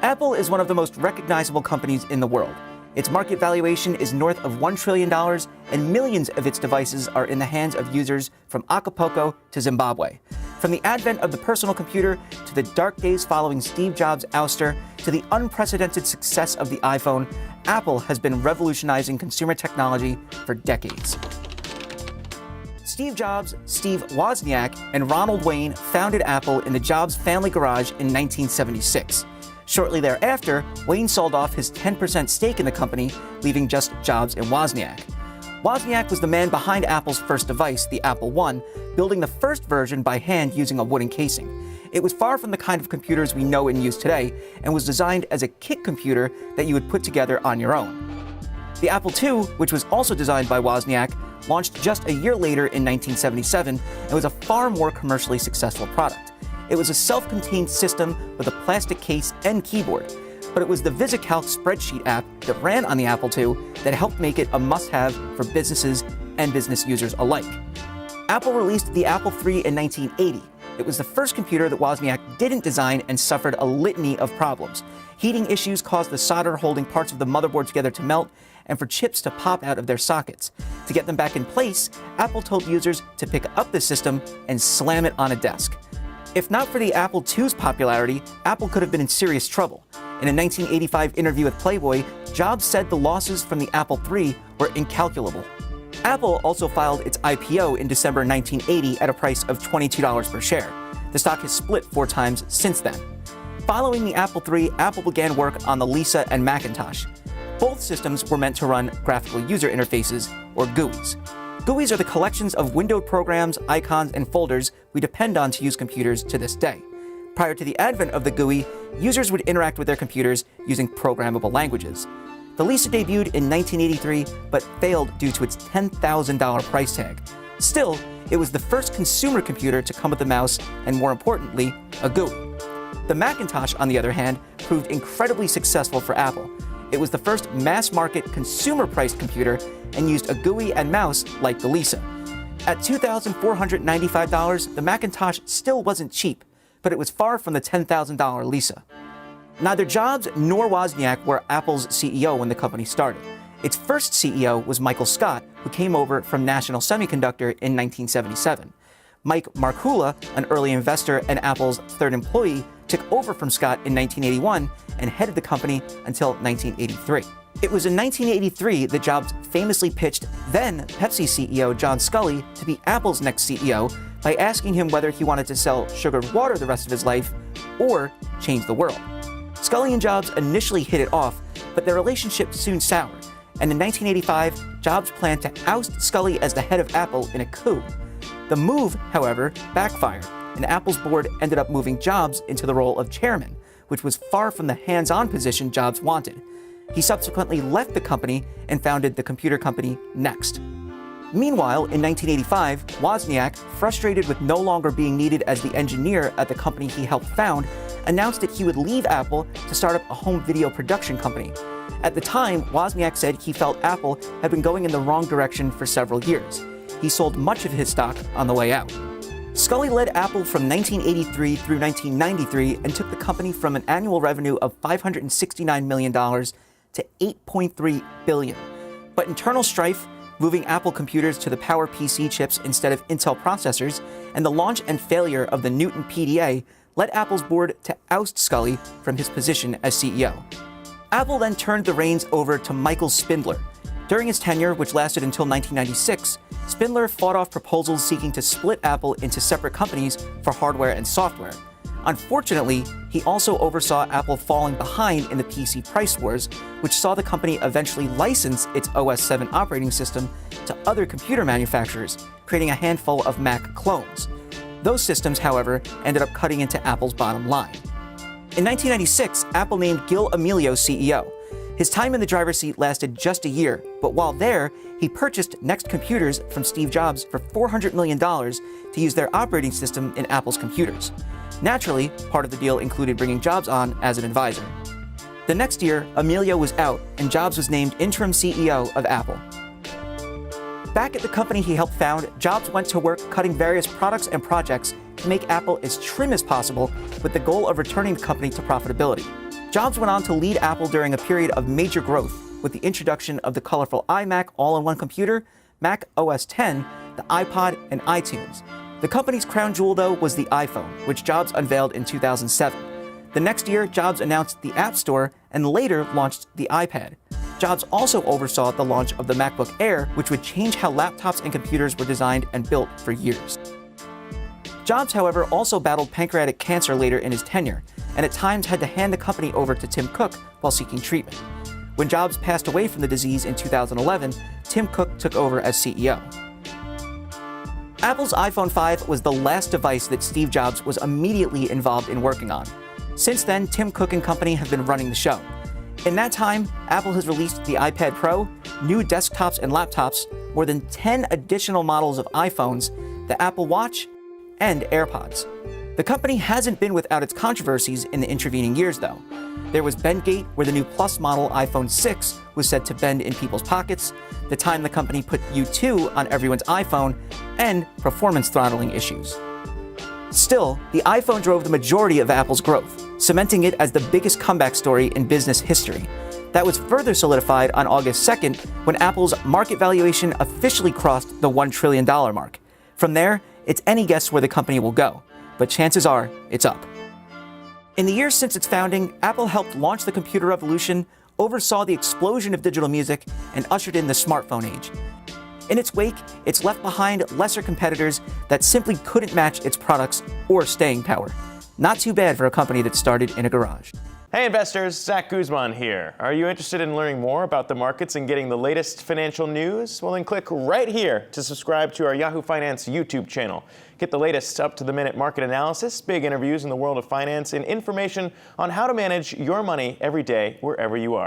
Apple is one of the most recognizable companies in the world. Its market valuation is north of $1 trillion, and millions of its devices are in the hands of users from Acapulco to Zimbabwe. From the advent of the personal computer, to the dark days following Steve Jobs' ouster, to the unprecedented success of the iPhone, Apple has been revolutionizing consumer technology for decades. Steve Jobs, Steve Wozniak, and Ronald Wayne founded Apple in the Jobs family garage in 1976. Shortly thereafter, Wayne sold off his 10% stake in the company, leaving just Jobs and Wozniak. Wozniak was the man behind Apple's first device, the Apple I, building the first version by hand using a wooden casing. It was far from the kind of computers we know and use today, and was designed as a kit computer that you would put together on your own. The Apple II, which was also designed by Wozniak, launched just a year later in 1977 and was a far more commercially successful product. It was a self-contained system with a plastic case and keyboard, but it was the VisiCalc spreadsheet app that ran on the Apple II that helped make it a must-have for businesses and business users alike. Apple released the Apple III in 1980. It was the first computer that Wozniak didn't design and suffered a litany of problems. Heating issues caused the solder holding parts of the motherboard together to melt, and for chips to pop out of their sockets. To get them back in place, Apple told users to pick up the system and slam it on a desk. If not for the Apple II's popularity, Apple could have been in serious trouble. In a 1985 interview with Playboy, Jobs said the losses from the Apple III were incalculable. Apple also filed its IPO in December 1980 at a price of $22 per share. The stock has split 4 times since then. Following the Apple III, Apple began work on the Lisa and Macintosh. Both systems were meant to run graphical user interfaces, or GUIs. GUIs are the collections of windowed programs, icons, and folders we depend on to use computers to this day. Prior to the advent of the GUI, users would interact with their computers using programmable languages. The Lisa debuted in 1983, but failed due to its $10,000 price tag. Still, it was the first consumer computer to come with a mouse and, more importantly, a GUI. The Macintosh, on the other hand, proved incredibly successful for Apple. It was the first mass-market, consumer-priced computer and used a GUI and mouse like the Lisa. At $2,495, the Macintosh still wasn't cheap, but it was far from the $10,000 Lisa. Neither Jobs nor Wozniak were Apple's CEO when the company started. Its first CEO was Michael Scott, who came over from National Semiconductor in 1977. Mike Markula, an early investor and Apple's third employee, took over from Scott in 1981 and headed the company until 1983. It was in 1983 that Jobs famously pitched then Pepsi CEO John Sculley to be Apple's next CEO by asking him whether he wanted to sell sugared water the rest of his life or change the world. Sculley and Jobs initially hit it off, but their relationship soon soured, and in 1985, Jobs planned to oust Sculley as the head of Apple in a coup. The move, however, backfired, and Apple's board ended up moving Jobs into the role of chairman, which was far from the hands-on position Jobs wanted. He subsequently left the company and founded the computer company Next. Meanwhile, in 1985, Wozniak, frustrated with no longer being needed as the engineer at the company he helped found, announced that he would leave Apple to start up a home video production company. At the time, Wozniak said he felt Apple had been going in the wrong direction for several years. He sold much of his stock on the way out. Sculley led Apple from 1983 through 1993 and took the company from an annual revenue of $569 million to $8.3 billion. But internal strife, moving Apple computers to the PowerPC chips instead of Intel processors, and the launch and failure of the Newton PDA led Apple's board to oust Sculley from his position as CEO. Apple then turned the reins over to Michael Spindler. During his tenure, which lasted until 1996, Spindler fought off proposals seeking to split Apple into separate companies for hardware and software. Unfortunately, he also oversaw Apple falling behind in the PC price wars, which saw the company eventually license its OS 7 operating system to other computer manufacturers, creating a handful of Mac clones. Those systems, however, ended up cutting into Apple's bottom line. In 1996, Apple named Gil Amelio CEO. His time in the driver's seat lasted just a year, but while there, he purchased Next Computers from Steve Jobs for $400 million to use their operating system in Apple's computers. Naturally, part of the deal included bringing Jobs on as an advisor. The next year, Amelio was out, and Jobs was named interim CEO of Apple. Back at the company he helped found, Jobs went to work cutting various products and projects to make Apple as trim as possible with the goal of returning the company to profitability. Jobs went on to lead Apple during a period of major growth with the introduction of the colorful iMac all-in-one computer, Mac OS X, the iPod, and iTunes. The company's crown jewel, though, was the iPhone, which Jobs unveiled in 2007. The next year, Jobs announced the App Store and later launched the iPad. Jobs also oversaw the launch of the MacBook Air, which would change how laptops and computers were designed and built for years. Jobs, however, also battled pancreatic cancer later in his tenure, and at times had to hand the company over to Tim Cook while seeking treatment. When Jobs passed away from the disease in 2011, Tim Cook took over as CEO. Apple's iPhone 5 was the last device that Steve Jobs was immediately involved in working on. Since then, Tim Cook and company have been running the show. In that time, Apple has released the iPad Pro, new desktops and laptops, more than 10 additional models of iPhones, the Apple Watch, and AirPods. The company hasn't been without its controversies in the intervening years, though. There was Bendgate, where the new Plus model iPhone 6 was said to bend in people's pockets, the time the company put U2 on everyone's iPhone, and performance throttling issues. Still, the iPhone drove the majority of Apple's growth, cementing it as the biggest comeback story in business history. That was further solidified on August 2nd when Apple's market valuation officially crossed the $1 trillion mark. From there, it's any guess where the company will go, but chances are it's up. In the years since its founding, Apple helped launch the computer revolution, oversaw the explosion of digital music, and ushered in the smartphone age. In its wake, it's left behind lesser competitors that simply couldn't match its products or staying power. Not too bad for a company that started in a garage. Hey investors, Zach Guzman here. Are you interested in learning more about the markets and getting the latest financial news? Well, then click right here to subscribe to our Yahoo Finance YouTube channel. Get the latest up-to-the-minute market analysis, big interviews in the world of finance, and information on how to manage your money every day wherever you are.